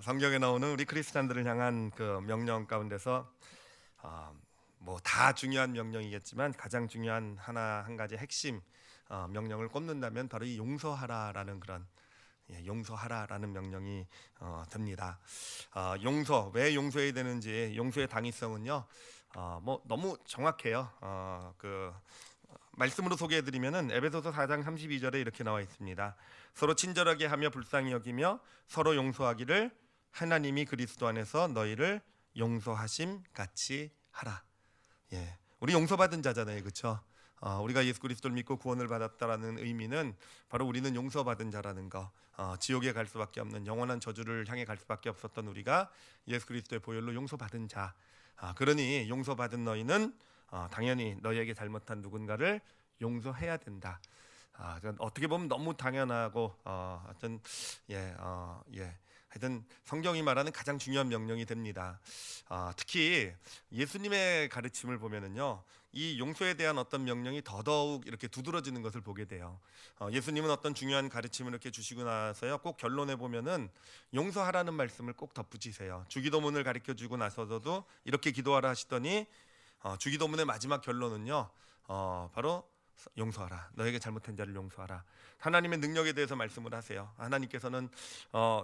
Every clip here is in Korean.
성경에 나오는 우리 크리스찬들을 향한 그 명령 가운데서 뭐 다 중요한 명령이겠지만 가장 중요한 한 가지 핵심 명령을 꼽는다면 바로 이 용서하라라는 그런 용서하라라는 명령이 됩니다. 용서 왜 용서해야 되는지 용서의 당위성은요 뭐 너무 정확해요. 말씀으로 소개해드리면은 에베소서 4장 32절에 이렇게 나와 있습니다. 서로 친절하게 하며 불쌍히 여기며 서로 용서하기를 하나님이 그리스도 안에서 너희를 용서하심 같이 하라. 우리 용서받은 자잖아요, 그렇죠? 우리가 예수 그리스도를 믿고 구원을 받았다라는 의미는 바로 우리는 용서받은 자라는 거. 지옥에 갈 수밖에 없는 영원한 저주를 향해 갈 수밖에 없었던 우리가 예수 그리스도의 보혈로 용서받은 자. 그러니 용서받은 너희는 당연히 너희에게 잘못한 누군가를 용서해야 된다. 어떻게 보면 너무 당연하고 하여튼 성경이 말하는 가장 중요한 명령이 됩니다. 특히 예수님의 가르침을 보면은요, 이 용서에 대한 어떤 명령이 더더욱 이렇게 두드러지는 것을 보게 돼요. 예수님은 어떤 중요한 가르침을 이렇게 주시고 나서요, 꼭 결론에 보면은 용서하라는 말씀을 꼭 덧붙이세요. 주기도문을 가르쳐 주고 나서도 이렇게 기도하라 하시더니 주기도문의 마지막 결론은요, 바로 용서하라. 너에게 잘못한 자를 용서하라. 하나님의 능력에 대해서 말씀을 하세요. 하나님께서는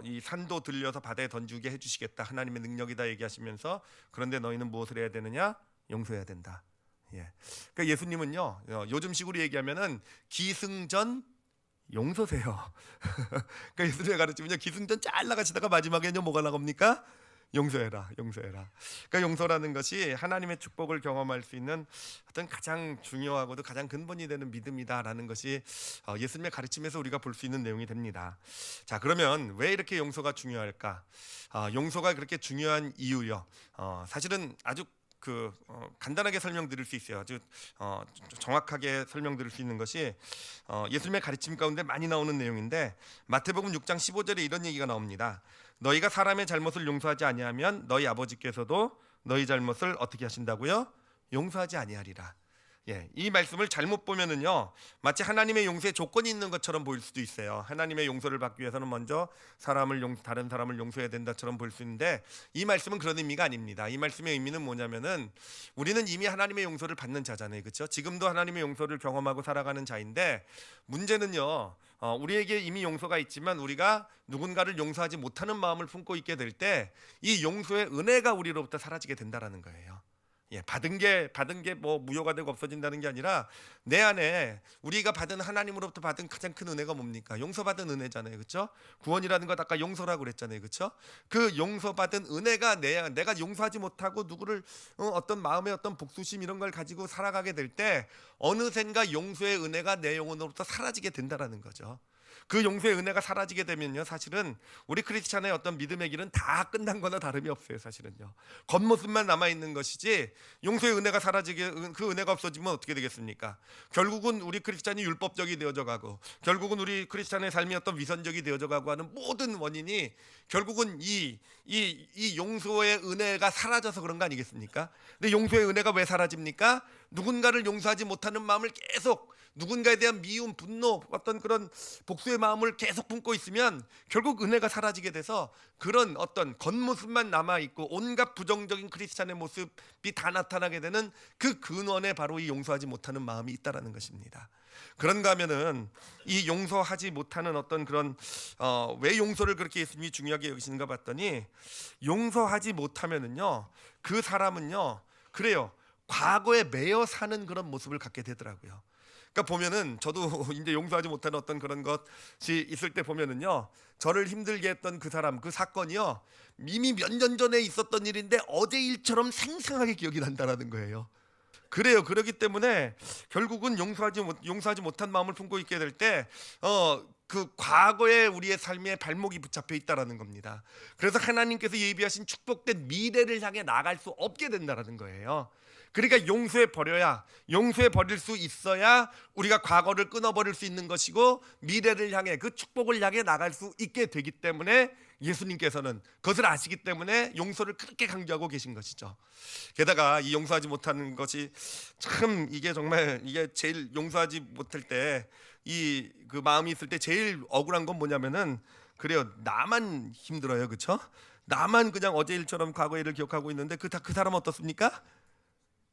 이 산도 들려서 바다에 던지게 해주시겠다. 하나님의 능력이다 얘기하시면서 그런데 너희는 무엇을 해야 되느냐? 용서해야 된다. 그러니까 예수님은요 요즘식으로 얘기하면은 기승전 용서세요. 그러니까 예수님의 가르침은요 기승전 잘 나가시다가 마지막에는요 뭐가 나갑니까? 용서해라, 용서해라. 그러니까 용서라는 것이 하나님의 축복을 경험할 수 있는 어떤 가장 중요하고도 가장 근본이 되는 믿음이다라는 것이 예수님의 가르침에서 우리가 볼 수 있는 내용이 됩니다. 자, 그러면 왜 이렇게 용서가 중요할까? 용서가 그렇게 중요한 이유요. 사실은 아주 간단하게 설명드릴 수 있어요. 아주 정확하게 설명드릴 수 있는 것이 예수님의 가르침 가운데 많이 나오는 내용인데 마태복음 6장 15절에 이런 얘기가 나옵니다. 너희가 사람의 잘못을 용서하지 아니하면 너희 아버지께서도 너희 잘못을 어떻게 하신다고요? 용서하지 아니하리라. 이 말씀을 잘못 보면은요 마치 하나님의 용서에 조건이 있는 것처럼 보일 수도 있어요. 하나님의 용서를 받기 위해서는 먼저 다른 사람을 용서해야 된다처럼 보일 수 있는데 이 말씀은 그런 의미가 아닙니다. 이 말씀의 의미는 뭐냐면은 우리는 이미 하나님의 용서를 받는 자잖아요, 그렇죠? 지금도 하나님의 용서를 경험하고 살아가는 자인데 문제는요 우리에게 이미 용서가 있지만 우리가 누군가를 용서하지 못하는 마음을 품고 있게 될 때 이 용서의 은혜가 우리로부터 사라지게 된다라는 거예요. 받은 게 뭐 무효가 되고 없어진다는 게 아니라 내 안에 우리가 받은 하나님으로부터 받은 가장 큰 은혜가 뭡니까? 용서받은 은혜잖아요, 그렇죠? 구원이라는 것 아까 용서라고 그랬잖아요, 그렇죠? 그 용서받은 은혜가 내가 용서하지 못하고 누구를 어떤 마음의 어떤 복수심 이런 걸 가지고 살아가게 될 때 어느샌가 용서의 은혜가 내 영혼으로부터 사라지게 된다라는 거죠. 그 용서의 은혜가 사라지게 되면요 사실은 우리 크리스찬의 어떤 믿음의 길은 다 끝난 거나 다름이 없어요. 사실은요 겉모습만 남아있는 것이지 용서의 은혜가 그 은혜가 없어지면 어떻게 되겠습니까? 결국은 우리 크리스찬이 율법적이 되어져 가고 결국은 우리 크리스찬의 삶이 어떤 위선적이 되어져 가고 하는 모든 원인이 결국은 이 용서의 은혜가 사라져서 그런 거 아니겠습니까? 근데 용서의 은혜가 왜 사라집니까? 누군가를 용서하지 못하는 마음을 계속 누군가에 대한 미움, 분노, 어떤 그런 복수의 마음을 계속 품고 있으면 결국 은혜가 사라지게 돼서 그런 어떤 겉모습만 남아있고 온갖 부정적인 크리스찬의 모습이 다 나타나게 되는 그 근원에 바로 이 용서하지 못하는 마음이 있다라는 것입니다. 그런가 하면은 이 용서하지 못하는 어떤 그런 왜 용서를 그렇게 예수님이 중요하게 여기시는가 봤더니 용서하지 못하면은요 그 사람은요 그래요 과거에 매여 사는 그런 모습을 갖게 되더라고요. 그러니까 보면은 저도 이제 용서하지 못하는 어떤 그런 것이 있을 때 보면은요 저를 힘들게 했던 그 사람 그 사건이요 이미 몇 년 전에 있었던 일인데 어제 일처럼 생생하게 기억이 난다라는 거예요. 그래요. 그렇기 때문에 결국은 용서하지 못한 마음을 품고 있게 될 때 그 과거에 우리의 삶에 발목이 붙잡혀 있다라는 겁니다. 그래서 하나님께서 예비하신 축복된 미래를 향해 나갈 수 없게 된다라는 거예요. 그러니까 용서해 버릴 수 있어야 우리가 과거를 끊어버릴 수 있는 것이고 미래를 향해 그 축복을 향해 나갈 수 있게 되기 때문에 예수님께서는 그것을 아시기 때문에 용서를 그렇게 강조하고 계신 것이죠. 게다가 이 용서하지 못하는 것이 참 이게 정말 이게 제일 용서하지 못할 때 그 마음이 있을 때 제일 억울한 건 뭐냐면은 그래요. 나만 힘들어요, 그렇죠? 나만 그냥 어제 일처럼 과거 일을 기억하고 있는데 그 사람 어떻습니까?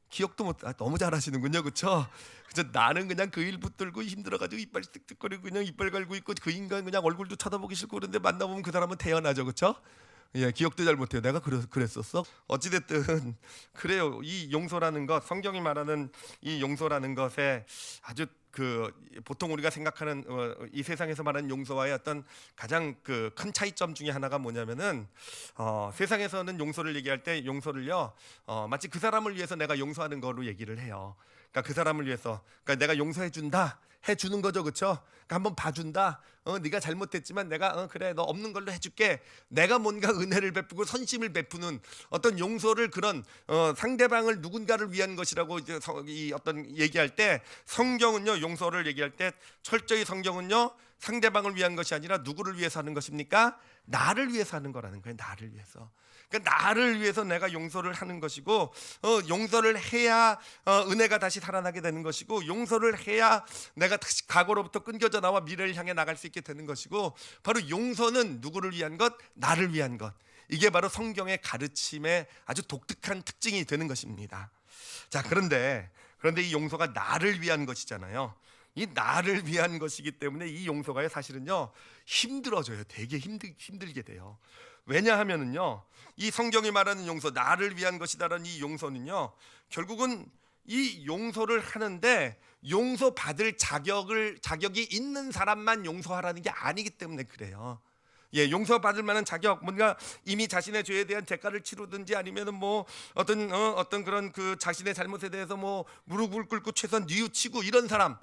기억도 못. 너무 잘하시는군요, 그렇죠? 그저 나는 그냥 그 일 붙들고 힘들어가지고 이빨 뜩뜩거리고 그냥 이빨 갈고 있고 그 인간 그냥 얼굴도 쳐다보기 싫고 그런데 만나보면 그 사람은 태어나죠, 그렇죠? 예, 기억도 잘 못해요. 내가 그랬었어. 어찌됐든 그래요. 이 용서라는 것, 성경이 말하는 이 용서라는 것에 아주 그 보통 우리가 생각하는 이 세상에서 말하는 용서와의 어떤 가장 그 큰 차이점 중에 하나가 뭐냐면은 세상에서는 용서를 얘기할 때 용서를요 마치 그 사람을 위해서 내가 용서하는 거로 얘기를 해요. 그러니까 그 사람을 위해서, 그러니까 내가 용서해 준다. 해주는 거죠, 그렇죠? 그러니까 한번 봐준다. 네가 잘못했지만 내가 그래 너 없는 걸로 해줄게. 내가 뭔가 은혜를 베푸고 선심을 베푸는 어떤 용서를 그런 상대방을 누군가를 위한 것이라고 이제 이 어떤 얘기할 때 성경은요 용서를 얘기할 때 철저히 성경은요 상대방을 위한 것이 아니라 누구를 위해서 하는 것입니까? 나를 위해서 하는 거라는 거예요. 나를 위해서. 그러니까 나를 위해서 내가 용서를 하는 것이고 용서를 해야 은혜가 다시 살아나게 되는 것이고 용서를 해야 내가 다시 과거로부터 끊겨져 나와 미래를 향해 나갈 수 있게 되는 것이고 바로 용서는 누구를 위한 것? 나를 위한 것. 이게 바로 성경의 가르침의 아주 독특한 특징이 되는 것입니다. 자, 그런데 이 용서가 나를 위한 것이잖아요. 이 나를 위한 것이기 때문에 이 용서가 사실은요 힘들어져요. 되게 힘들게 돼요. 왜냐하면은요 이 성경이 말하는 용서, 나를 위한 것이다라는 이 용서는요 결국은 이 용서를 하는데 용서받을 자격이 있는 사람만 용서하라는 게 아니기 때문에 그래요. 예, 용서받을 만한 자격, 뭔가 이미 자신의 죄에 대한 대가를 치르든지 아니면은 뭐 어떤 그런 그 자신의 잘못에 대해서 뭐 무릎을 꿇고 최소한 뉘우치고 이런 사람,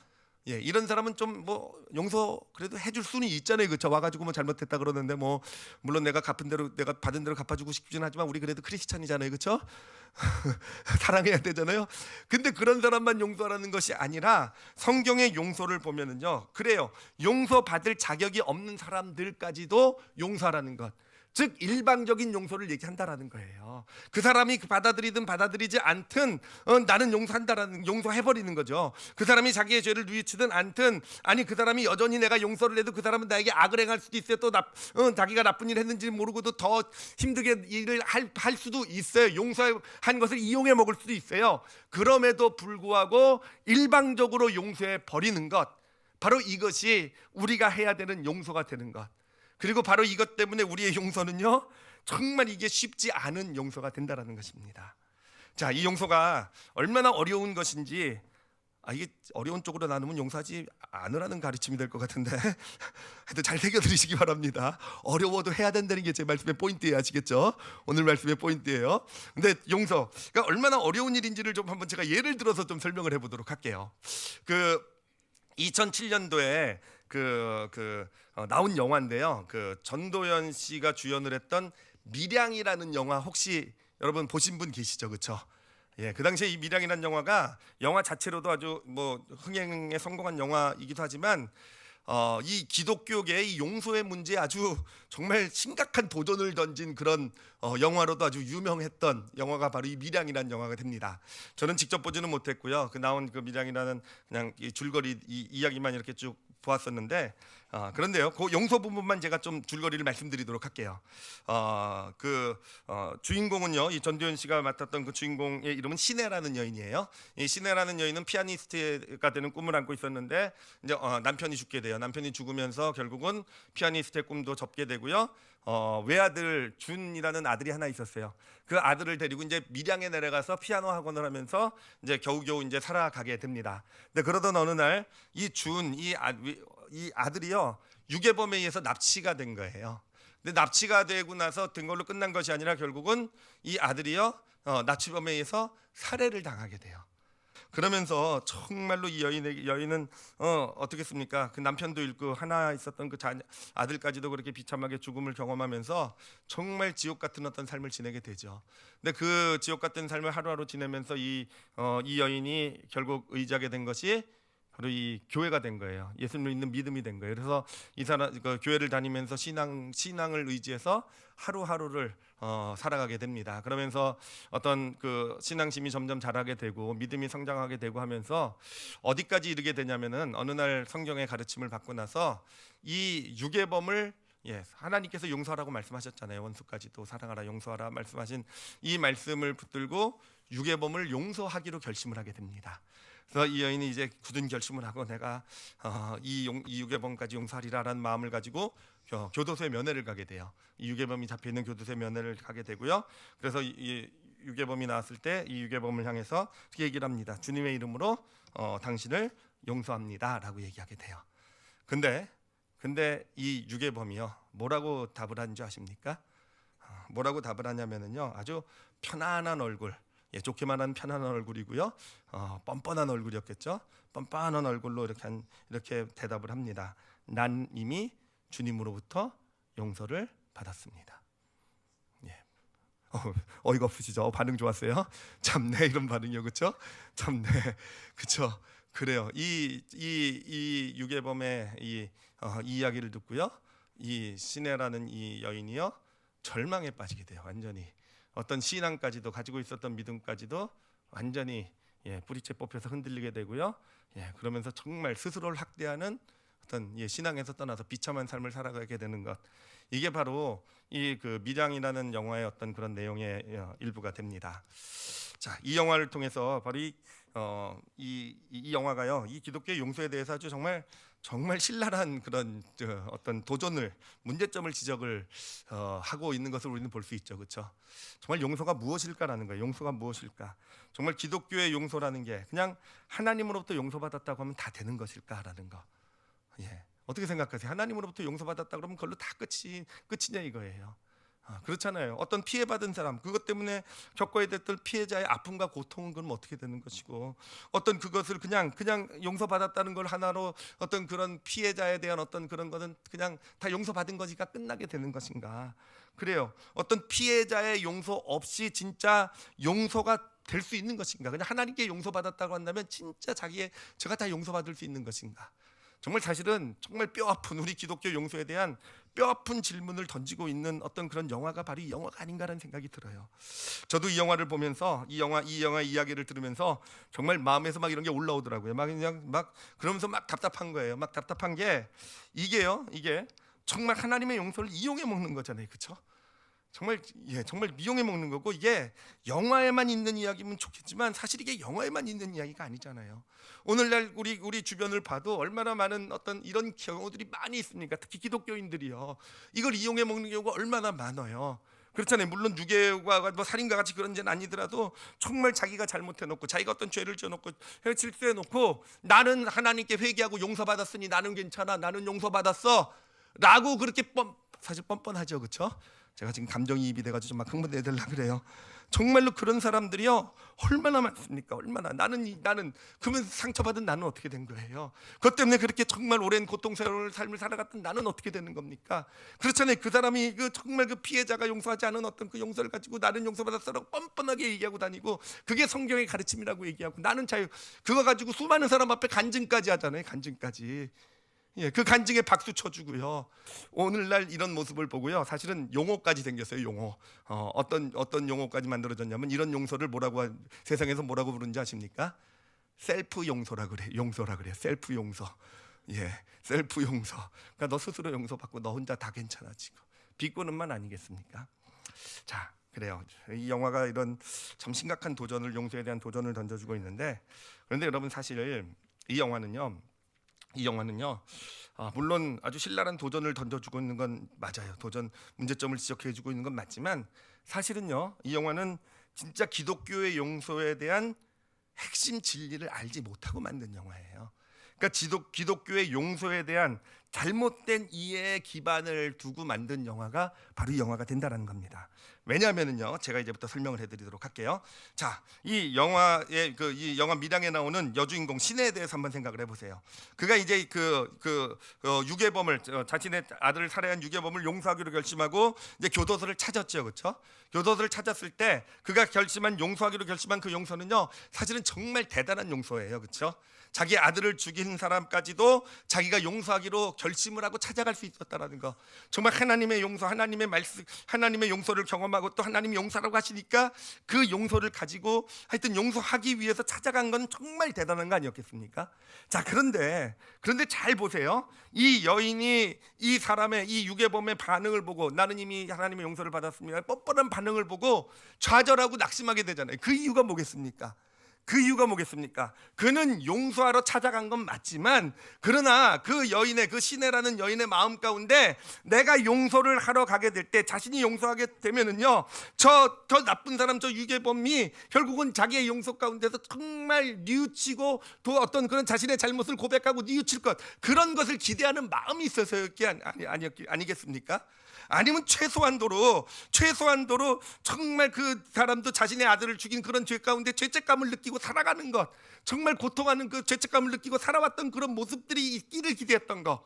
예, 이런 사람은 좀 뭐 용서 그래도 해줄 수는 있잖아요, 그렇죠? 와가지고 뭐 잘못했다 그러는데 뭐 물론 내가 갚은 대로 내가 받은 대로 갚아주고 싶진 하지만 우리 그래도 크리스찬이잖아요, 그렇죠? 사랑해야 되잖아요. 근데 그런 사람만 용서하라는 것이 아니라 성경의 용서를 보면은요, 그래요. 용서받을 자격이 없는 사람들까지도 용서하라는 것. 즉 일방적인 용서를 얘기한다라는 거예요. 그 사람이 받아들이든 받아들이지 않든 나는 용서해버리는 거죠. 그 사람이 자기의 죄를 뉘우치든 않든, 아니 그 사람이 여전히 내가 용서를 해도 그 사람은 나에게 악을 행할 수도 있어요. 또 자기가 나쁜 일 했는지 모르고도 더 힘들게 일을 할 수도 있어요. 용서한 것을 이용해 먹을 수도 있어요. 그럼에도 불구하고 일방적으로 용서해 버리는 것, 바로 이것이 우리가 해야 되는 용서가 되는 것. 그리고 바로 이것 때문에 우리의 용서는요 정말 이게 쉽지 않은 용서가 된다라는 것입니다. 자, 이 용서가 얼마나 어려운 것인지 이게 어려운 쪽으로 나누면 용서하지 않으라는 가르침이 될 것 같은데 하여튼 잘 새겨들으시기 바랍니다. 어려워도 해야 된다는 게 제 말씀의 포인트예요. 아시겠죠? 오늘 말씀의 포인트예요. 근데 용서가 얼마나 어려운 일인지를 좀 한번 제가 예를 들어서 좀 설명을 해보도록 할게요. 2007년도에 나온 영화인데요. 전도연 씨가 주연을 했던 밀양이라는 영화 혹시 여러분 보신 분 계시죠, 그렇죠? 예, 그 당시에 이 밀양이라는 영화가 영화 자체로도 아주 뭐 흥행에 성공한 영화이기도 하지만 이 기독교계의 이 용서의 문제에 아주 정말 심각한 도전을 던진 그런 영화로도 아주 유명했던 영화가 바로 이 밀양이라는 영화가 됩니다. 저는 직접 보지는 못했고요. 나온 그 밀양이라는 그냥 이 줄거리 이야기만 이렇게 쭉 보았었는데 그런데요, 그 용서 부분만 제가 좀 줄거리를 말씀드리도록 할게요. 주인공은요, 이 전도연 씨가 맡았던 그 주인공의 이름은 신혜라는 여인이에요. 이 신혜라는 여인은 피아니스트가 되는 꿈을 안고 있었는데 이제 남편이 죽게 돼요. 남편이 죽으면서 결국은 피아니스트의 꿈도 접게 되고요. 외아들 준이라는 아들이 하나 있었어요. 그 아들을 데리고 이제 밀양에 내려가서 피아노 학원을 하면서 이제 겨우겨우 이제 살아가게 됩니다. 근데 그러던 어느 날 이 아들이요 유괴범에 의해서 납치가 된 거예요. 근데 납치가 되고 나서 된 걸로 끝난 것이 아니라 결국은 이 아들이요 납치범에 의해서 살해를 당하게 돼요. 그러면서 정말로 이 여인은 어떻겠습니까? 그 남편도 잃고 하나 있었던 그 아들까지도 그렇게 비참하게 죽음을 경험하면서 정말 지옥 같은 어떤 삶을 지내게 되죠. 근데 그 지옥 같은 삶을 하루하루 지내면서 이 여인이 결국 의지하게 된 것이 바로 이 교회가 된 거예요. 예수님을 믿는 믿음이 된 거예요. 그래서 이 사람 교회를 다니면서 신앙을 의지해서 하루하루를 살아가게 됩니다. 그러면서 어떤 그 신앙심이 점점 자라게 되고 믿음이 성장하게 되고 하면서 어디까지 이르게 되냐면은 어느 날 성경의 가르침을 받고 나서 이 유괴범을 예, 하나님께서 용서하라고 말씀하셨잖아요. 원수까지도 사랑하라, 용서하라 말씀하신 이 말씀을 붙들고 유괴범을 용서하기로 결심을 하게 됩니다. 그래서 이 여인이 이제 굳은 결심을 하고 내가 이 유괴범까지 용서하리라라는 마음을 가지고 교도소에 면회를 가게 돼요. 이 유괴범이 잡혀 있는 교도소에 면회를 가게 되고요. 그래서 이 유괴범이 나왔을 때 이 유괴범을 향해서 그렇게 얘기를 합니다. 주님의 이름으로 당신을 용서합니다라고 얘기하게 돼요. 근데 이 유괴범이요, 뭐라고 답을 하는 줄 아십니까? 뭐라고 답을 하냐면은요, 아주 편안한 얼굴, 예, 좋게 말하는 편안한 얼굴이고요, 뻔뻔한 얼굴이었겠죠. 뻔뻔한 얼굴로 이렇게 대답을 합니다. 난 이미 주님으로부터 용서를 받았습니다. 예. 어이가 없으시죠? 반응 좋았어요. 참네, 이런 반응이요, 그렇죠? 참네, 그렇죠. 그래요. 이 유괴범의 이 이야기를 듣고요, 이 시내라는 이 여인이요, 절망에 빠지게 돼요. 완전히 어떤 신앙까지도 가지고 있었던 믿음까지도 완전히 뿌리채 뽑혀서 흔들리게 되고요. 그러면서 정말 스스로를 학대하는 어떤 신앙에서 떠나서 비참한 삶을 살아가게 되는 것. 이게 바로 이 그 밀양이라는 영화의 어떤 그런 내용의 일부가 됩니다. 자, 이 영화를 통해서 바로 이 영화가요, 이 기독교의 용서에 대해서 아주 정말 신랄한 그런 어떤 도전을, 문제점을 지적을 하고 있는 것을 우리는 볼 수 있죠, 그렇죠? 정말 용서가 무엇일까라는 거예요. 용서가 무엇일까? 정말 기독교의 용서라는 게 그냥 하나님으로부터 용서받았다고 하면 다 되는 것일까라는 거. 예, 어떻게 생각하세요? 하나님으로부터 용서받았다 그러면 그걸로 다 끝이냐 이거예요. 그렇잖아요. 어떤 피해받은 사람, 그것 때문에 겪어야 됐던 피해자의 아픔과 고통은 그럼 어떻게 되는 것이고, 어떤 그것을 그냥 용서받았다는 걸 하나로 어떤 그런 피해자에 대한 어떤 그런 것은 그냥 다 용서받은 것이니까 끝나게 되는 것인가? 그래요. 어떤 피해자의 용서 없이 진짜 용서가 될 수 있는 것인가? 그냥 하나님께 용서받았다고 한다면 진짜 제가 다 용서받을 수 있는 것인가? 정말 사실은 정말 뼈아픈 우리 기독교 용서에 대한 뼈아픈 질문을 던지고 있는 어떤 그런 영화가 바로 이 영화가 아닌가라는 생각이 들어요. 저도 이 영화를 보면서 이 영화 이야기를 들으면서 정말 마음에서 막 이런 게 올라오더라고요. 막 그러면서 막 답답한 거예요. 막 답답한 게 이게 정말 하나님의 용서를 이용해 먹는 거잖아요, 그렇죠? 정말 미용해 먹는 거고, 이게 영화에만 있는 이야기면 좋겠지만 사실 이게 영화에만 있는 이야기가 아니잖아요. 오늘날 우리 주변을 봐도 얼마나 많은 어떤 이런 경우들이 많이 있습니까? 특히 기독교인들이요, 이걸 이용해 먹는 경우가 얼마나 많아요. 그렇잖아요. 물론 유괴와 뭐 살인과 같이 그런 죄는 아니더라도 정말 자기가 잘못해놓고 자기가 어떤 죄를 지어놓고 실수해놓고 나는 하나님께 회개하고 용서받았으니 나는 괜찮아, 나는 용서받았어 라고 그렇게 사실 뻔뻔하죠, 그렇죠? 제가 지금 감정이입이 돼가지고 좀 막 흥분해달라 그래요. 정말로 그런 사람들이요 얼마나 많습니까? 얼마나. 나는 그러면 상처받은 나는 어떻게 된 거예요? 그것 때문에 그렇게 정말 오랜 고통스러운 삶을 살아갔던 나는 어떻게 되는 겁니까? 그렇잖아요. 그 사람이 정말 그 피해자가 용서하지 않은 어떤 그 용서를 가지고 나는 용서받았어라고 뻔뻔하게 얘기하고 다니고, 그게 성경의 가르침이라고 얘기하고, 나는 그거 가지고 수많은 사람 앞에 간증까지 하잖아요. 간증까지. 그 간증에 박수 쳐주고요. 오늘날 이런 모습을 보고요, 사실은 용어까지 생겼어요. 용어. 어떤 용어까지 만들어졌냐면 이런 용서를 세상에서 뭐라고 부르는지 아십니까? 셀프 용서라 그래. 용서라 그래요. 셀프 용서. 셀프 용서. 그러니까 너 스스로 용서받고 너 혼자 다 괜찮아지고, 비꼬는만 아니겠습니까? 자, 그래요. 이 영화가 이런 참 심각한 도전을, 용서에 대한 도전을 던져주고 있는데, 그런데 여러분 사실 이 영화는요 물론 아주 신랄한 도전을 던져주고 있는 건 맞아요. 도전 문제점을 지적해주고 있는 건 맞지만, 사실은요 이 영화는 진짜 기독교의 용서에 대한 핵심 진리를 알지 못하고 만든 영화예요. 그러니까 기독교의 용서에 대한 잘못된 이해의 기반을 두고 만든 영화가 바로 이 영화가 된다는 겁니다. 왜냐하면은요, 제가 이제부터 설명을 해드리도록 할게요. 자, 이 영화의 이 영화 밀양에 나오는 여주인공 시내에 대해서 한번 생각을 해보세요. 그가 이제 유괴범을, 자신의 아들을 살해한 유괴범을 용서하기로 결심하고 이제 교도소를 찾았죠, 그렇죠? 교도소를 찾았을 때 그가 용서하기로 결심한 그 용서는요, 사실은 정말 대단한 용서예요, 그렇죠? 자기 아들을 죽인 사람까지도 자기가 용서하기로 결심을 하고 찾아갈 수 있었다라는 거. 정말 하나님의 용서, 하나님의 말씀, 하나님의 용서를 경험하고 또 하나님이 용서라고 하시니까 그 용서를 가지고 하여튼 용서하기 위해서 찾아간 건 정말 대단한 거 아니었겠습니까? 자, 그런데 잘 보세요. 이 여인이 이 사람의 이 유괴범의 반응을 보고 나는 이미 하나님의 용서를 받았습니다, 뻔뻔한 반응을 보고 좌절하고 낙심하게 되잖아요. 그 이유가 뭐겠습니까? 그는 용서하러 찾아간 건 맞지만, 그러나 그 여인의, 그 시내라는 여인의 마음 가운데 내가 용서를 하러 가게 될 때, 자신이 용서하게 되면은요, 저 나쁜 사람, 저 유괴범이 결국은 자기의 용서 가운데서 정말 뉘우치고 또 어떤 그런 자신의 잘못을 고백하고 뉘우칠 것, 그런 것을 기대하는 마음이 있어서였기 아니겠습니까? 아니면 최소한도로 정말 그 사람도 자신의 아들을 죽인 그런 죄 가운데 죄책감을 느끼고 살아가는 것, 정말 고통하는 그 죄책감을 느끼고 살아왔던 그런 모습들이 있기를 기대했던 거,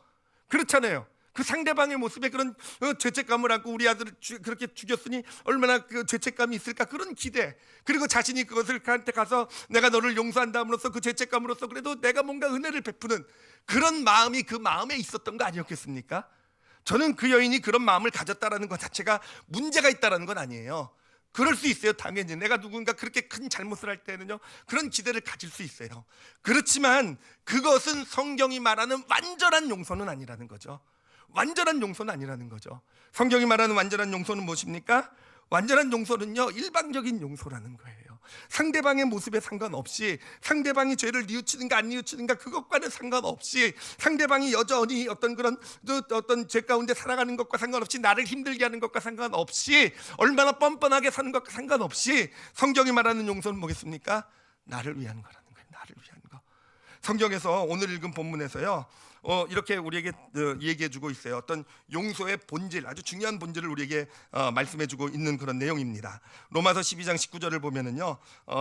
그렇잖아요. 그 상대방의 모습에 그런 죄책감을 안고 우리 아들을 그렇게 죽였으니 얼마나 그 죄책감이 있을까, 그런 기대, 그리고 자신이 그것을 그한테 가서 내가 너를 용서한다음으로써 그 죄책감으로써 그래도 내가 뭔가 은혜를 베푸는 그런 마음이 그 마음에 있었던 거 아니었겠습니까? 저는 그 여인이 그런 마음을 가졌다라는 것 자체가 문제가 있다라는 건 아니에요. 그럴 수 있어요. 당연히 내가 누군가 그렇게 큰 잘못을 할 때는요, 그런 기대를 가질 수 있어요. 그렇지만 그것은 성경이 말하는 완전한 용서는 아니라는 거죠. 성경이 말하는 완전한 용서는 무엇입니까? 완전한 용서는요, 일방적인 용서라는 거예요. 상대방의 모습에 상관없이, 상대방이 죄를 뉘우치는가 안 뉘우치는가 그것과는 상관없이, 상대방이 여전히 어떤 그런 어떤 죄 가운데 살아가는 것과 상관없이, 나를 힘들게 하는 것과 상관없이, 얼마나 뻔뻔하게 사는 것과 상관없이, 성경이 말하는 용서는 뭐겠습니까? 나를 위한 거라는 거예요. 나를 위한 거. 성경에서 오늘 읽은 본문에서요, 이렇게 우리에게 얘기해주고 있어요. 어떤 용서의 본질, 아주 중요한 본질을 우리에게 말씀해주고 있는 그런 내용입니다. 로마서 12장 19절을 보면은요,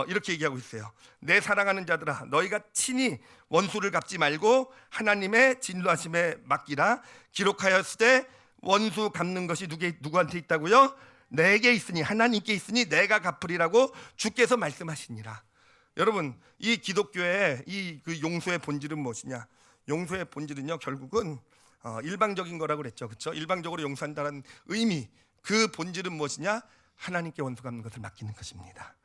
이렇게 얘기하고 있어요. 내 사랑하는 자들아, 너희가 친히 원수를 갚지 말고 하나님의 진노하심에 맡기라. 기록하였으되 원수 갚는 것이 누구한테 있다고요? 내게 있으니, 하나님께 있으니 내가 갚으리라고 주께서 말씀하시니라. 여러분, 이 기독교의 그 용서의 본질은 무엇이냐? 용서의 본질은요, 결국은 일방적인 거라고 그랬죠, 그렇죠? 일방적으로 용서한다는 의미, 그 본질은 무엇이냐? 하나님께 원수 갚는 것을 맡기는 것입니다.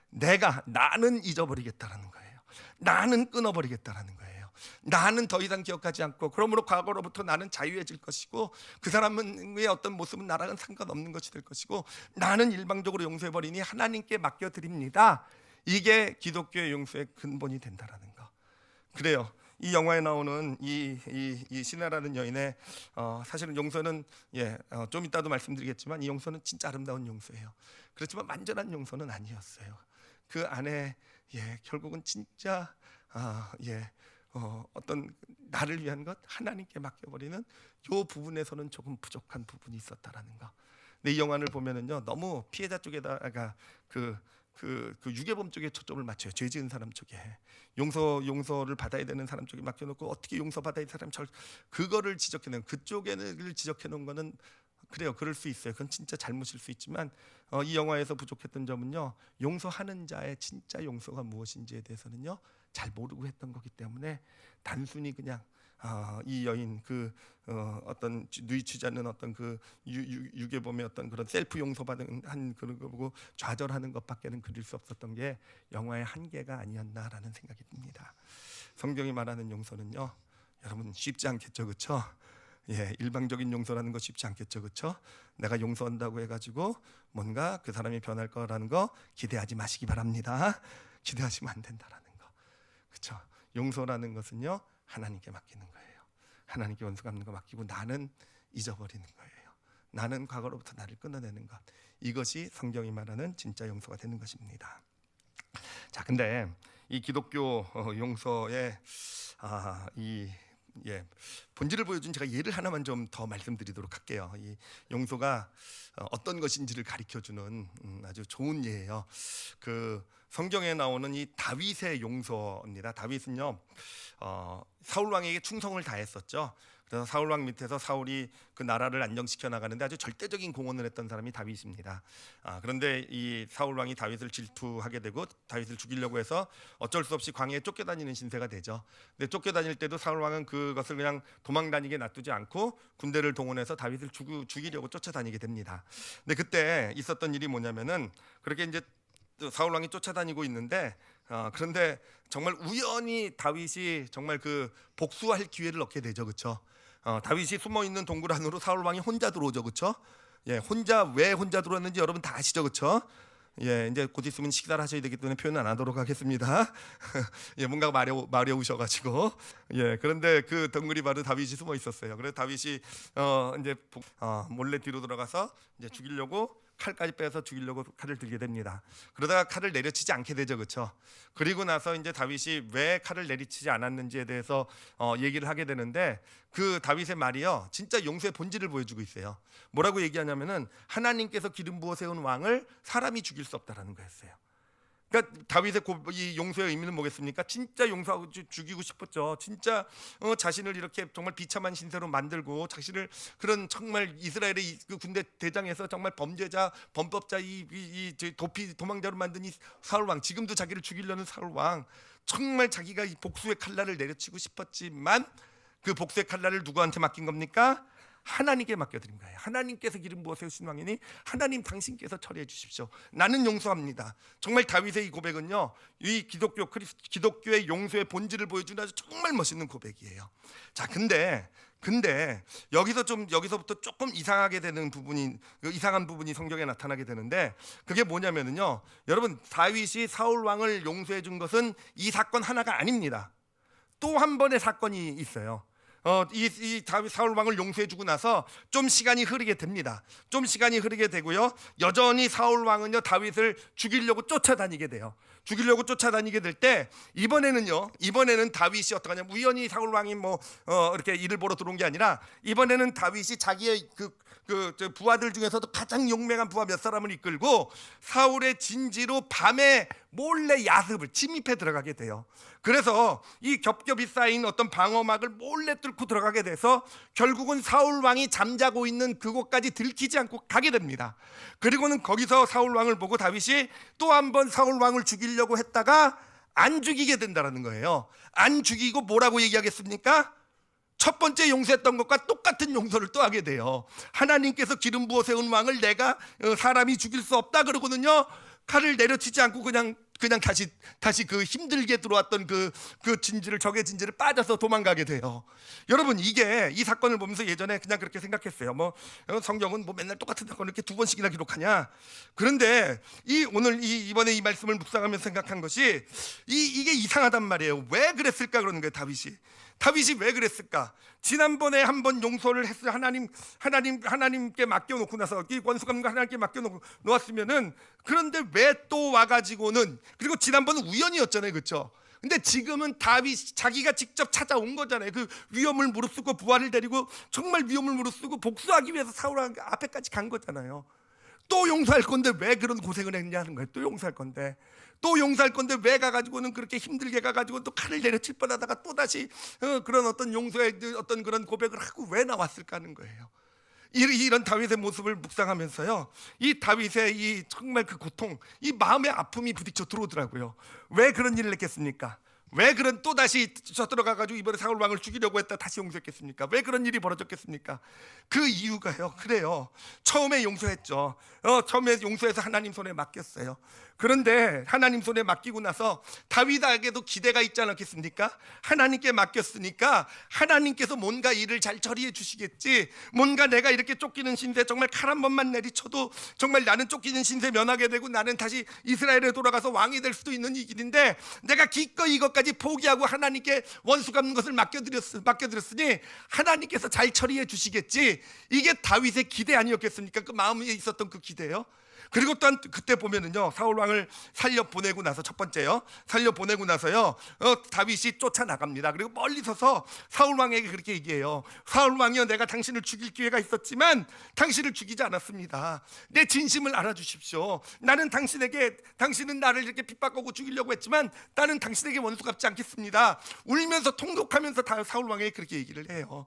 나는 잊어버리겠다라는 거예요. 나는 끊어버리겠다라는 거예요. 나는 더 이상 기억하지 않고, 그러므로 과거로부터 나는 자유해질 것이고, 그 사람의 어떤 모습은 나랑은 상관없는 것이 될 것이고, 나는 일방적으로 용서해버리니 하나님께 맡겨드립니다. 이게 기독교의 용서의 근본이 된다라는 거. 그래요. 이 영화에 나오는 이 시나라는 여인의 사실은 용서는 좀 이따도 말씀드리겠지만, 이 용서는 진짜 아름다운 용서예요. 그렇지만 완전한 용서는 아니었어요. 그 안에 결국은 진짜 어떤 나를 위한 것, 하나님께 맡겨버리는 이 부분에서는 조금 부족한 부분이 있었다라는 거. 근데 이 영화를 보면은요, 너무 피해자 쪽에다가 그 유괴범 쪽에 초점을 맞춰요. 죄 지은 사람 쪽에, 용서를 받아야 되는 사람 쪽에 맡겨놓고, 어떻게 용서받아야 되는 사람, 그거를 지적해놓은, 그쪽에를 지적해놓은 거는 그래요, 그럴 수 있어요. 그건 진짜 잘못일 수 있지만, 이 영화에서 부족했던 점은요, 용서하는 자의 진짜 용서가 무엇인지에 대해서는요 잘 모르고 했던 거기 때문에, 단순히 그냥 이 여인 어떤 뉘우치지 않는 어떤 그 유괴범의 어떤 그런 셀프 용서받은 한 그런 거 보고 좌절하는 것밖에는 그릴 수 없었던 게 영화의 한계가 아니었나라는 생각이 듭니다. 성경이 말하는 용서는요, 여러분 쉽지 않겠죠, 그렇죠? 일방적인 용서라는 거 쉽지 않겠죠, 그렇죠? 내가 용서한다고 해가지고 뭔가 그 사람이 변할 거라는 거 기대하지 마시기 바랍니다. 기대하시면 안 된다라는 거, 그렇죠? 용서라는 것은요, 하나님께 맡기는 거예요. 하나님께 원수 갚는 거 맡기고, 나는 잊어버리는 거예요. 나는 과거로부터 나를 끊어내는 것, 이것이 성경이 말하는 진짜 용서가 되는 것입니다. 자, 근데 이 기독교 용서의 본질을 보여준 제가 예를 하나만 좀 더 말씀드리도록 할게요. 이 용서가 어떤 것인지를 가르쳐주는 아주 좋은 예예요. 그 성경에 나오는 이 다윗의 용서입니다. 다윗은요, 사울 왕에게 충성을 다했었죠. 그래서 사울 왕 밑에서 사울이 그 나라를 안정시켜 나가는데 아주 절대적인 공헌을 했던 사람이 다윗입니다. 그런데 이 사울 왕이 다윗을 질투하게 되고 다윗을 죽이려고 해서 어쩔 수 없이 광야에 쫓겨다니는 신세가 되죠. 근데 쫓겨다닐 때도 사울 왕은 그것을 그냥 도망다니게 놔두지 않고 군대를 동원해서 다윗을 죽이려고 쫓아다니게 됩니다. 근데 그때 있었던 일이 뭐냐면은 그렇게 이제 사울 왕이 쫓아다니고 있는데 그런데 정말 우연히 다윗이 정말 그 복수할 기회를 얻게 되죠, 그렇죠? 다윗이 숨어 있는 동굴 안으로 사울 왕이 혼자 들어오죠, 그렇죠? 예, 왜 혼자 들어왔는지 여러분 다 아시죠, 그렇죠? 예, 이제 곧 있으면 식사를 하셔야 되기 때문에 표현 안 하도록 하겠습니다. 예, 뭔가 마려우셔가지고 예, 그런데 그 동굴이 바로 다윗이 숨어 있었어요. 그래서 다윗이 이제 몰래 뒤로 들어가서 이제 죽이려고 칼까지 빼서 죽이려고 칼을 들게 됩니다. 그러다가 칼을 내려치지 않게 되죠, 그렇죠? 그리고 나서 이제 다윗이 왜 칼을 내리치지 않았는지에 대해서 얘기를 하게 되는데 그 다윗의 말이요, 진짜 용서의 본질을 보여주고 있어요. 뭐라고 얘기하냐면은 하나님께서 기름 부어 세운 왕을 사람이 죽일 수 없다라는 거였어요. 그러니까 다윗의 이 용서의 의미는 뭐겠습니까? 진짜 용서하고 죽이고 싶었죠. 진짜 자신을 이렇게 정말 비참한 신세로 만들고 자신을 그런 정말 이스라엘의 그 군대 대장에서 정말 범죄자, 범법자, 이 도망자로 만든 이 사울 왕, 지금도 자기를 죽이려는 사울 왕, 정말 자기가 이 복수의 칼날을 내려치고 싶었지만 그 복수의 칼날을 누구한테 맡긴 겁니까? 하나님께 맡겨드린 거예요. 하나님께서 기름 부어 세우신 왕이니 하나님 당신께서 처리해 주십시오. 나는 용서합니다. 정말 다윗의 이 고백은요, 이 기독교의 용서의 본질을 보여주는 아주 정말 멋있는 고백이에요. 자, 근데 여기서부터 조금 이상한 부분이 성경에 나타나게 되는데 그게 뭐냐면요, 여러분, 다윗이 사울 왕을 용서해 준 것은 이 사건 하나가 아닙니다. 또 한 번의 사건이 있어요. 이 다윗 사울 왕을 용서해주고 나서 좀 시간이 흐르게 됩니다. 좀 시간이 흐르게 되고요, 여전히 사울 왕은요 다윗을 죽이려고 쫓아다니게 돼요. 죽이려고 쫓아다니게 될 때 이번에는 다윗이 어떡하냐, 우연히 사울 왕이 이렇게 일을 보러 들어온 게 아니라 이번에는 다윗이 자기의 부하들 중에서도 가장 용맹한 부하 몇 사람을 이끌고 사울의 진지로 밤에 몰래 야습을 침입해 들어가게 돼요. 그래서 이 겹겹이 쌓인 어떤 방어막을 몰래 뚫고 들어가게 돼서 결국은 사울 왕이 잠자고 있는 그곳까지 들키지 않고 가게 됩니다. 그리고는 거기서 사울 왕을 보고 다윗이 또 한 번 사울 왕을 죽이려고 했다가 안 죽이게 된다는 거예요. 안 죽이고 뭐라고 얘기하겠습니까? 첫 번째 용서했던 것과 똑같은 용서를 또 하게 돼요. 하나님께서 기름 부어 세운 왕을 내가 사람이 죽일 수 없다 그러거든요. 칼을 내려치지 않고 그냥 다시 그 힘들게 들어왔던 그 적의 진지를 빠져서 도망가게 돼요. 여러분, 이 사건을 보면서 예전에 그냥 그렇게 생각했어요. 성경은 맨날 똑같은 사건을 이렇게 두 번씩이나 기록하냐. 그런데 이번에 이 말씀을 묵상하면서 생각한 것이 이게 이상하단 말이에요. 왜 그랬을까 그러는 거예요. 다윗이 왜 그랬을까? 지난번에 한번 용서를 했어요. 하나님께 맡겨놓고 나서 이 원수감과 하나님께 맡겨놓았으면은, 그런데 왜 또 와가지고는, 그리고 지난번은 우연이었잖아요, 그렇죠? 근데 지금은 다윗 자기가 직접 찾아온 거잖아요. 그 위험을 무릅쓰고 부하를 데리고 정말 위험을 무릅쓰고 복수하기 위해서 사울 앞에까지 간 거잖아요. 또 용서할 건데 왜 그런 고생을 했냐는 거예요. 또 용서할 건데 왜 가가지고는 그렇게 힘들게 가가지고 또 칼을 내려칠 뻔하다가 또 다시 그런 어떤 용서의 어떤 그런 고백을 하고 왜 나왔을까 하는 거예요. 이런 다윗의 모습을 묵상하면서요, 이 다윗의 이 정말 그 고통, 이 마음의 아픔이 부딪혀 들어오더라고요. 왜 그런 일을 했겠습니까? 왜 또 다시 들어가가지고 이번에 사울 왕을 죽이려고 했다 다시 용서했겠습니까? 왜 그런 일이 벌어졌겠습니까? 그 이유가요, 그래요. 처음에 용서했죠. 처음에 용서해서 하나님 손에 맡겼어요. 그런데 하나님 손에 맡기고 나서 다윗에게도 기대가 있지 않았겠습니까? 하나님께 맡겼으니까 하나님께서 뭔가 일을 잘 처리해 주시겠지, 뭔가 내가 이렇게 쫓기는 신세, 정말 칼 한 번만 내리쳐도 정말 나는 쫓기는 신세 면하게 되고 나는 다시 이스라엘에 돌아가서 왕이 될 수도 있는 이 길인데 내가 기꺼이 이것까지 포기하고 하나님께 원수 갚는 것을 맡겨드렸으니 하나님께서 잘 처리해 주시겠지, 이게 다윗의 기대 아니었겠습니까? 그 마음에 있었던 그 기대요. 그리고 또한 그때 보면은요, 사울 왕을 살려보내고 나서, 첫 번째요, 살려보내고 나서요, 다윗이 쫓아나갑니다. 그리고 멀리 서서 사울 왕에게 그렇게 얘기해요. 사울 왕이여, 내가 당신을 죽일 기회가 있었지만 당신을 죽이지 않았습니다. 내 진심을 알아주십시오. 당신은 나를 이렇게 핍박하고 죽이려고 했지만 나는 당신에게 원수 갚지 않겠습니다. 울면서 통곡하면서 사울 왕에게 그렇게 얘기를 해요.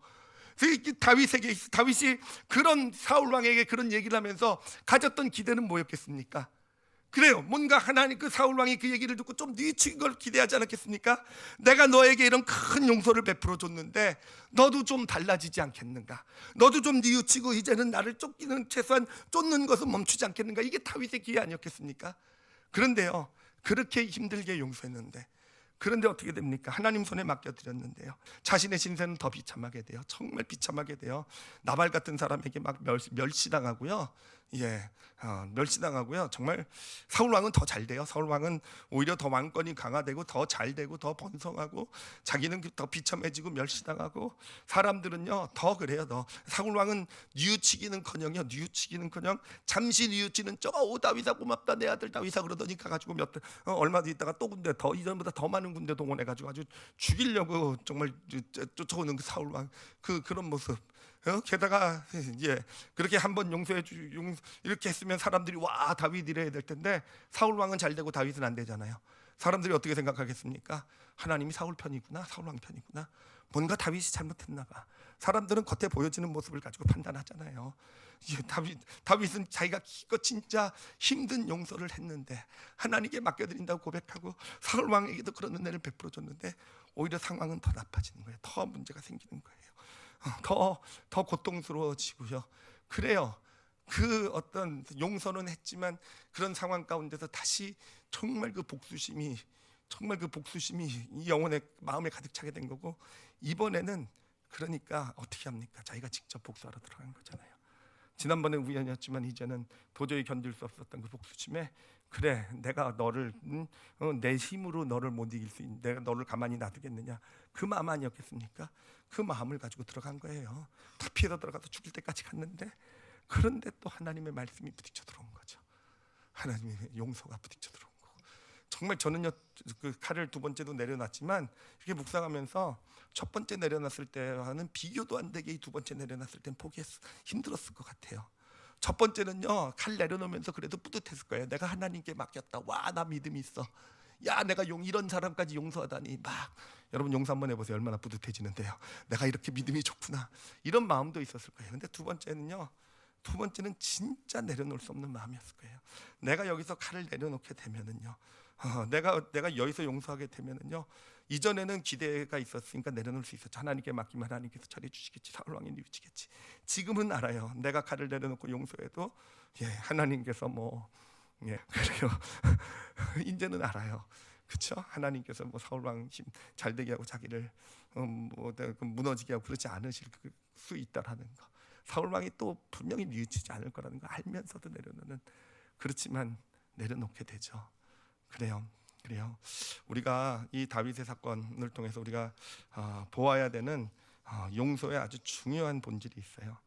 다윗이 그런 사울 왕에게 그런 얘기를 하면서 가졌던 기대는 뭐였겠습니까? 그래요. 뭔가 하나님, 그 사울 왕이 그 얘기를 듣고 좀 뉘우친 걸 기대하지 않았겠습니까? 내가 너에게 이런 큰 용서를 베풀어 줬는데 너도 좀 달라지지 않겠는가? 너도 좀 뉘우치고 이제는 나를 쫓기는, 최소한 쫓는 것은 멈추지 않겠는가? 이게 다윗의 기회 아니었겠습니까? 그런데요, 그렇게 힘들게 용서했는데, 그런데 어떻게 됩니까? 하나님 손에 맡겨드렸는데요, 자신의 신세는 더 비참하게 돼요. 정말 비참하게 돼요. 나발 같은 사람에게 막 멸시당하고요. 멸시당하고요. 정말 사울 왕은 더 잘 돼요. 사울 왕은 오히려 더 왕권이 강화되고 더 잘 되고 더 번성하고, 자기는 더 비참해지고 멸시당하고, 사람들은요 더 그래요. 더 사울 왕은 뉘우치기는커녕 잠시 뉘우치는 오 다윗아 고맙다 내 아들 다윗아 그러더니 가가지고 얼마 뒤 있다가 또 군대, 더 이전보다 더 많은 군대 동원해가지고 아주 죽이려고 정말 쫓아오는 그 사울 왕, 그런 모습. 게다가 그렇게 한번 이렇게 했으면 사람들이 와 다윗 이래야 될 텐데, 사울 왕은 잘 되고 다윗은 안 되잖아요. 사람들이 어떻게 생각하겠습니까? 하나님이 사울 편이구나, 사울 왕 편이구나, 뭔가 다윗이 잘못했나 봐. 사람들은 겉에 보여지는 모습을 가지고 판단하잖아요. 다윗은 자기가 진짜 힘든 용서를 했는데, 하나님께 맡겨드린다고 고백하고 사울 왕에게도 그런 은혜를 베풀어 줬는데, 오히려 상황은 더 나빠지는 거예요. 더 문제가 생기는 거예요. 더 고통스러워지고요. 그래요. 그 어떤 용서는 했지만 그런 상황 가운데서 다시 정말 그 복수심이 이 영혼의 마음에 가득 차게 된 거고, 이번에는 그러니까 어떻게 합니까? 자기가 직접 복수하러 들어간 거잖아요. 지난번에 우연이었지만 이제는 도저히 견딜 수 없었던 그 복수심에, 그래 내가 너를 내 힘으로 너를 못 이길 수 있는, 내가 너를 가만히 놔두겠느냐, 그 마음 아니었겠습니까? 그 마음을 가지고 들어간 거예요. 다 피해서 들어가서 죽을 때까지 갔는데, 그런데 또 하나님의 말씀이 부딪혀 들어온 거죠. 하나님의 용서가 부딪혀 들어온 거고, 정말 저는요 그 칼을 두 번째도 내려놨지만 이렇게 묵상하면서 첫 번째 내려놨을 때와는 비교도 안 되게 이 두 번째 내려놨을 땐 힘들었을 것 같아요. 첫 번째는요 칼 내려놓으면서 그래도 뿌듯했을 거예요. 내가 하나님께 맡겼다. 와, 나 믿음이 있어. 야, 내가 이런 사람까지 용서하다니. 막 여러분 용서 한번 해보세요. 얼마나 뿌듯해지는데요. 내가 이렇게 믿음이 좋구나, 이런 마음도 있었을 거예요. 근데 두 번째는 진짜 내려놓을 수 없는 마음이었을 거예요. 내가 여기서 칼을 내려놓게 되면은요, 내가 여기서 용서하게 되면은요, 이전에는 기대가 있었으니까 내려놓을 수 있었죠. 하나님께 맡기면 하나님께서 처리해 주시겠지, 사울 왕이 뉘우치겠지. 지금은 알아요. 내가 칼을 내려놓고 용서해도 하나님께서 그래요. 이제는 알아요. 그렇죠? 하나님께서 사울 왕 힘 잘 되게 하고 자기를 무너지게 하고 그러지 않으실 수 있다라는 거. 사울 왕이 또 분명히 뉘우치지 않을 거라는 거 알면서도 내려놓는, 그렇지만 내려놓게 되죠. 그래요. 우리가 이 다윗의 사건을 통해서 우리가 보아야 되는 용서의 아주 중요한 본질이 있어요.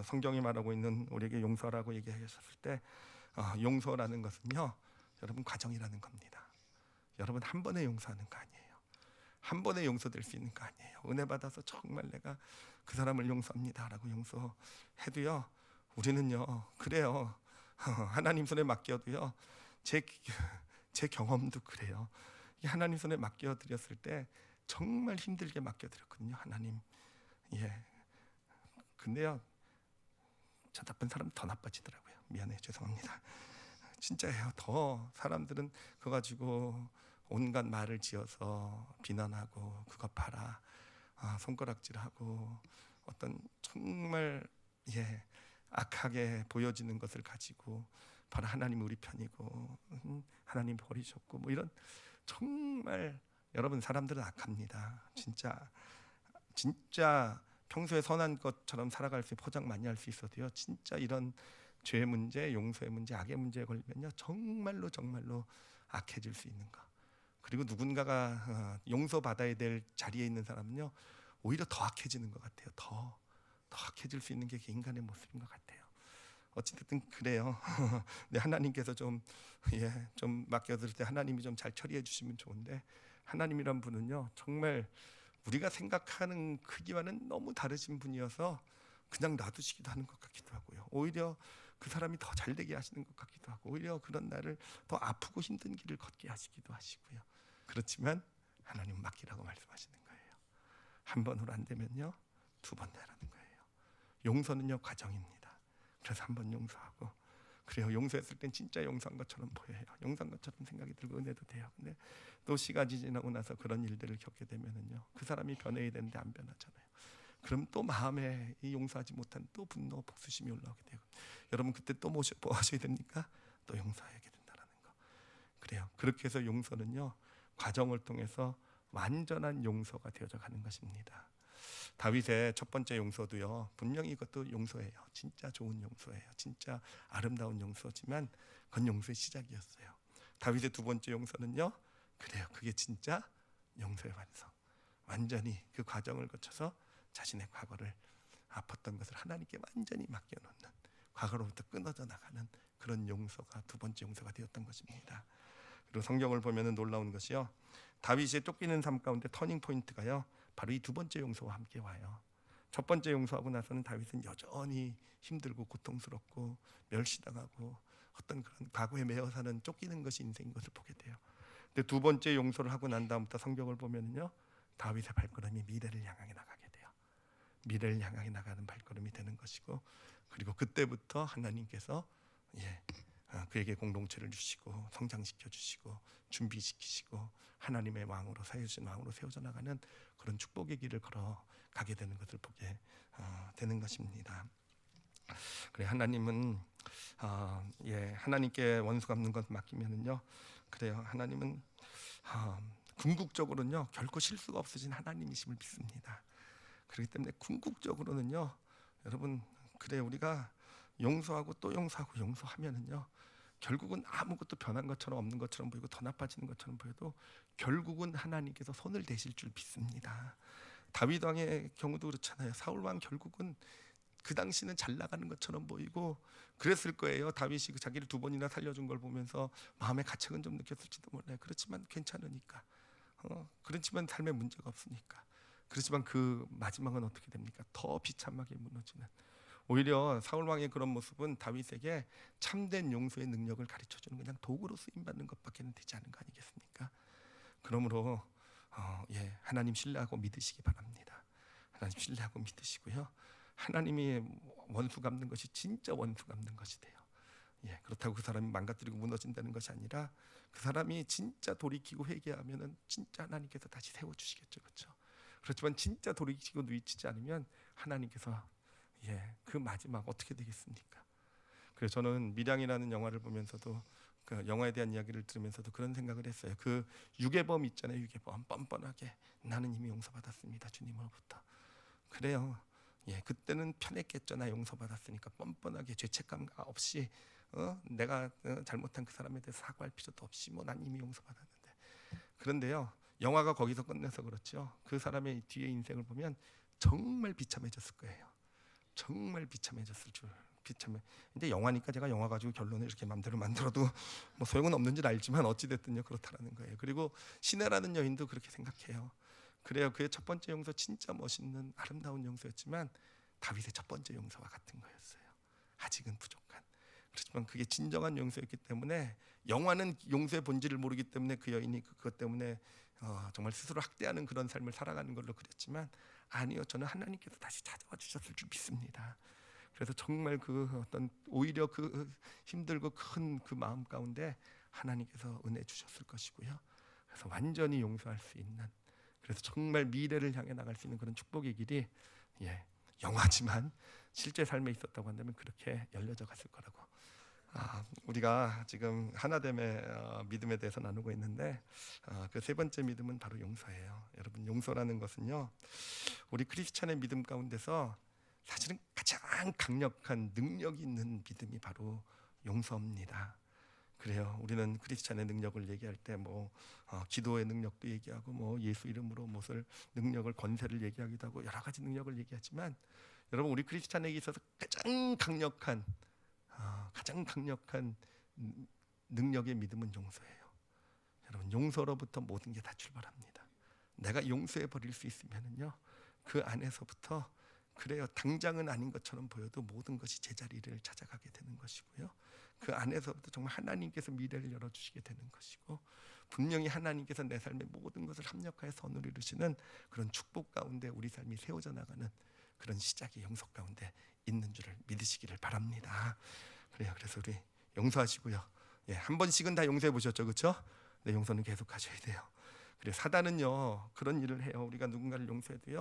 성경이 말하고 있는 우리에게 용서라고 얘기하셨을 때, 용서라는 것은요 여러분 과정이라는 겁니다. 여러분 한 번에 용서하는 거 아니에요. 한 번에 용서될 수 있는 거 아니에요. 은혜 받아서 정말 내가 그 사람을 용서합니다라고 용서해도요, 우리는요 그래요. 하나님 손에 맡겨도요, 제 경험도 그래요. 하나님 손에 맡겨드렸을 때 정말 힘들게 맡겨드렸거든요. 하나님, 근데요 저 나쁜 사람 더 나빠지더라고요. 미안해요, 죄송합니다. 진짜예요. 더 사람들은 그거 가지고 온갖 말을 지어서 비난하고, 그거 봐라, 손가락질하고, 어떤 정말 악하게 보여지는 것을 가지고 바로 하나님 우리 편이고 하나님 버리셨고 이런, 정말 여러분 사람들은 악합니다. 진짜 평소에 선한 것처럼 살아갈 수, 포장 많이 할 수 있어도요, 진짜 이런 죄의 문제, 용서의 문제, 악의 문제에 걸리면요 정말로 악해질 수 있는 거. 그리고 누군가가 용서받아야 될 자리에 있는 사람은요 오히려 더 악해지는 것 같아요. 더 악해질 수 있는 게 인간의 모습인 것 같아요. 어찌됐든 그래요. 네, 하나님께서 좀 맡겨드릴 때 하나님이 좀 잘 처리해 주시면 좋은데, 하나님이란 분은요 정말 우리가 생각하는 크기와는 너무 다르신 분이어서 그냥 놔두시기도 하는 것 같기도 하고요, 오히려 그 사람이 더 잘되게 하시는 것 같기도 하고, 오히려 그런 날을 더 아프고 힘든 길을 걷게 하시기도 하시고요. 그렇지만 하나님은 맡기라고 말씀하시는 거예요. 한 번으로 안 되면요 두 번 내라는 거예요. 용서는요 과정입니다. 그래서 한 번 용서하고, 그래요, 용서했을 땐 진짜 용서한 것처럼 보여요. 용서한 것처럼 생각이 들고 은혜도 돼요. 근데 또 시간이 지나고 나서 그런 일들을 겪게 되면은요, 그 사람이 변해야 되는데 안 변하잖아요. 그럼 또 마음에 이 용서하지 못한 또 분노, 복수심이 올라오게 되고, 여러분 그때 또 뭐 하셔야 됩니까? 또 용서해야 된다라는 거. 그래요. 그렇게 해서 용서는요 과정을 통해서 완전한 용서가 되어져 가는 것입니다. 다윗의 첫 번째 용서도요 분명히 이것도 용서예요. 진짜 좋은 용서예요. 진짜 아름다운 용서지만 그건 용서의 시작이었어요. 다윗의 두 번째 용서는요, 그래요, 그게 진짜 용서의 완성. 완전히 그 과정을 거쳐서 자신의 과거를, 아팠던 것을 하나님께 완전히 맡겨놓는, 과거로부터 끊어져 나가는 그런 용서가 두 번째 용서가 되었던 것입니다. 그리고 성경을 보면은 놀라운 것이요, 다윗의 쫓기는 삶 가운데 터닝 포인트가요 바로 이 두 번째 용서와 함께 와요. 첫 번째 용서하고 나서는 다윗은 여전히 힘들고 고통스럽고 멸시당하고 어떤 그런 과거에 매여 사는, 쫓기는 것이 인생인 것을 보게 돼요. 근데 두 번째 용서를 하고 난 다음부터 성경을 보면은요 다윗의 발걸음이 미래를 향하게 나가게 돼요. 미래를 향하게 나가는 발걸음이 되는 것이고, 그리고 그때부터 하나님께서 그에게 공동체를 주시고 성장시켜 주시고 준비시키시고 하나님의 왕으로, 세우신 왕으로 세워져 나가는 그런 축복의 길을 걸어가게 되는 것을 보게 되는 것입니다. 그래, 하나님은 하나님께 원수 갚는 것 맡기면은요, 그래요, 하나님은 궁극적으로는요 결코 실수가 없으신 하나님이심을 믿습니다. 그렇기 때문에 궁극적으로는요 여러분, 그래, 우리가 용서하고 또 용서하고 용서하면은요 결국은 아무것도 변한 것처럼 없는 것처럼 보이고 더 나빠지는 것처럼 보여도 결국은 하나님께서 손을 대실 줄 믿습니다. 다윗 왕의 경우도 그렇잖아요. 사울 왕 결국은 그 당시는 잘 나가는 것처럼 보이고 그랬을 거예요. 다윗이 그 자기를 두 번이나 살려준 걸 보면서 마음의 가책은 좀 느꼈을지도 몰라요. 그렇지만 괜찮으니까, 그렇지만 삶에 문제가 없으니까. 그렇지만 그 마지막은 어떻게 됩니까? 더 비참하게 무너지는. 오히려 사울 왕의 그런 모습은 다윗에게 참된 용서의 능력을 가르쳐주는 그냥 도구로 쓰임받는 것밖에는 되지 않은 거 아니겠습니까? 그러므로 하나님 신뢰하고 믿으시기 바랍니다. 하나님 신뢰하고 믿으시고요, 하나님이 원수 갚는 것이 진짜 원수 갚는 것이 돼요. 그렇다고 그 사람이 망가뜨리고 무너진다는 것이 아니라 그 사람이 진짜 돌이키고 회개하면은 진짜 하나님께서 다시 세워주시겠죠, 그렇죠? 그렇지만 진짜 돌이키고 누이치지 않으면 하나님께서 그 마지막 어떻게 되겠습니까? 그래서 저는 밀양이라는 영화를 보면서도, 그 영화에 대한 이야기를 들으면서도 그런 생각을 했어요. 그 유괴범 있잖아요. 유괴범 뻔뻔하게 나는 이미 용서받았습니다, 주님으로부터. 그래요. 그때는 편했겠죠. 나 용서받았으니까 뻔뻔하게 죄책감 없이 내가 잘못한 그 사람에 대해서 사과할 필요도 없이 난 이미 용서받았는데. 그런데요 영화가 거기서 끝내서 그렇죠. 그 사람의 뒤에 인생을 보면 정말 비참해졌을 거예요. 정말 비참해졌을 줄. 비참해. 근데 영화니까 제가 영화 가지고 결론을 이렇게 마음대로 만들어도 뭐 소용은 없는 줄 알지만 어찌 됐든요 그렇다라는 거예요. 그리고 시내라는 여인도 그렇게 생각해요. 그래요, 그의 첫 번째 용서 진짜 멋있는 아름다운 용서였지만 다윗의 첫 번째 용서와 같은 거였어요. 아직은 부족한. 그렇지만 그게 진정한 용서였기 때문에, 영화는 용서의 본질을 모르기 때문에 그 여인이 그것 때문에 정말 스스로 학대하는 그런 삶을 살아가는 걸로 그렸지만, 아니요, 저는 하나님께서 다시 찾아와 주셨을 줄 믿습니다. 그래서 정말 그 어떤 오히려 그 힘들고 큰 그 마음 가운데 하나님께서 은혜 주셨을 것이고요. 그래서 완전히 용서할 수 있는, 그래서 정말 미래를 향해 나갈 수 있는 그런 축복의 길이 영화지만 실제 삶에 있었다고 한다면 그렇게 열려져 갔을 거라고. 우리가 지금 하나됨의 믿음에 대해서 나누고 있는데, 그 세 번째 믿음은 바로 용서예요. 여러분, 용서라는 것은요 우리 크리스찬의 믿음 가운데서 사실은 가장 강력한 능력이 있는 믿음이 바로 용서입니다. 그래요, 우리는 크리스찬의 능력을 얘기할 때 기도의 능력도 얘기하고 예수 이름으로 무엇을 능력을, 권세를 얘기하기도 하고 여러 가지 능력을 얘기하지만, 여러분, 우리 크리스찬에게 있어서 가장 강력한 능력의 믿음은 용서예요. 여러분, 용서로부터 모든 게 다 출발합니다. 내가 용서해 버릴 수 있으면은요 그 안에서부터, 그래요, 당장은 아닌 것처럼 보여도 모든 것이 제자리를 찾아가게 되는 것이고요, 그 안에서부터 정말 하나님께서 미래를 열어주시게 되는 것이고, 분명히 하나님께서 내 삶의 모든 것을 합력하여 선을 이루시는 그런 축복 가운데 우리 삶이 세워져 나가는 그런 시작이 용서 가운데 있는 줄을 믿으시기를 바랍니다. 그래요. 그래서 우리 용서하시고요. 예, 한 번씩은 다 용서해 보셨죠, 그렇죠? 네, 용서는 계속 하셔야 돼요. 그래 사단은요 그런 일을 해요. 우리가 누군가를 용서해도요,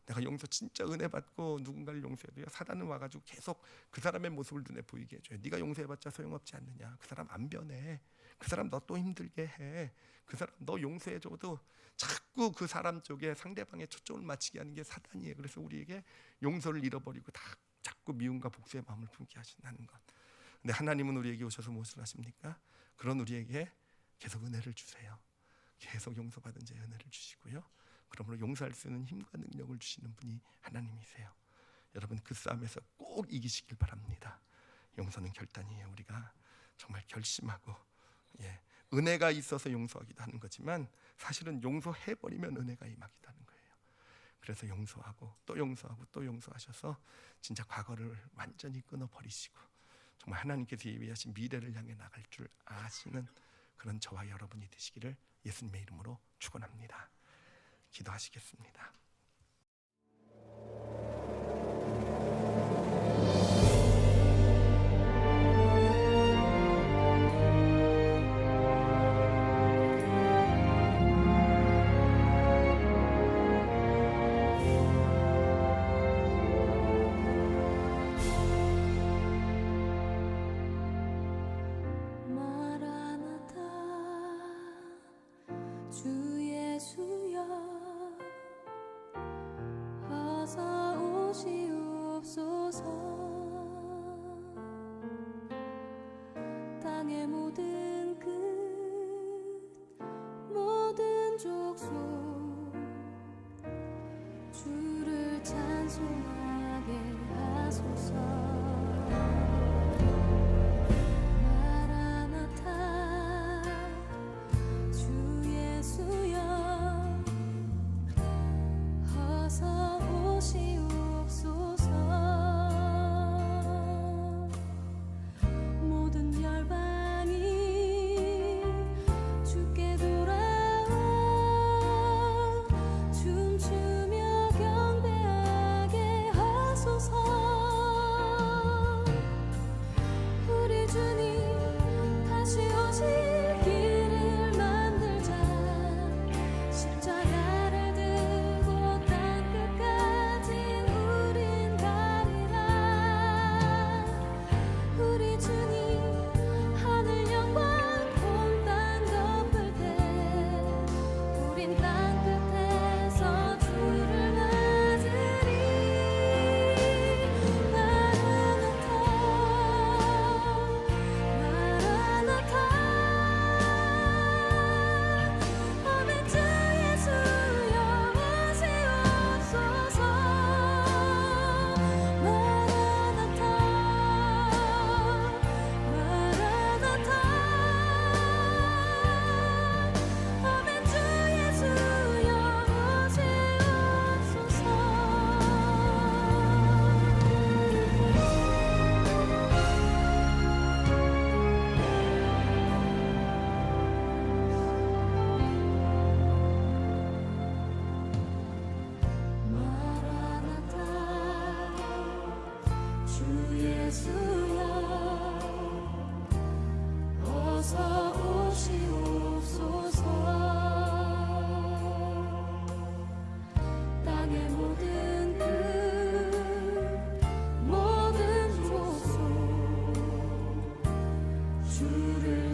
내가 용서 진짜 은혜 받고 누군가를 용서해도요, 사단은 와가지고 계속 그 사람의 모습을 눈에 보이게 해줘요. 네가 용서해봤자 소용없지 않느냐. 그 사람 안 변해. 그 사람 너 또 힘들게 해. 그 사람 너 용서해줘도 자꾸 그 사람 쪽에 상대방의 초점을 맞추게 하는 게 사단이에요. 그래서 우리에게 용서를 잃어버리고 다 자꾸 미움과 복수의 마음을 품게 하신다는 것. 근데 하나님은 우리에게 오셔서 무엇을 하십니까? 그런 우리에게 계속 은혜를 주세요. 계속 용서받은 자의 은혜를 주시고요, 그러므로 용서할 수 있는 힘과 능력을 주시는 분이 하나님이세요. 여러분 그 싸움에서 꼭 이기시길 바랍니다. 용서는 결단이에요. 우리가 정말 결심하고, 예, 은혜가 있어서 용서하기도 하는 거지만 사실은 용서해버리면 은혜가 임하기도 하는 거예요. 그래서 용서하고 또 용서하고 또 용서하셔서 진짜 과거를 완전히 끊어버리시고 정말 하나님께서 예비하신 미래를 향해 나갈 줄 아시는 그런 저와 여러분이 되시기를 예수님의 이름으로 축원합니다. 기도하시겠습니다. 주 예수여 어서 오시옵소서. 땅의 모든 끝 모든 족속 주를 찬송하게 하소서.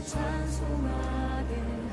찬송하게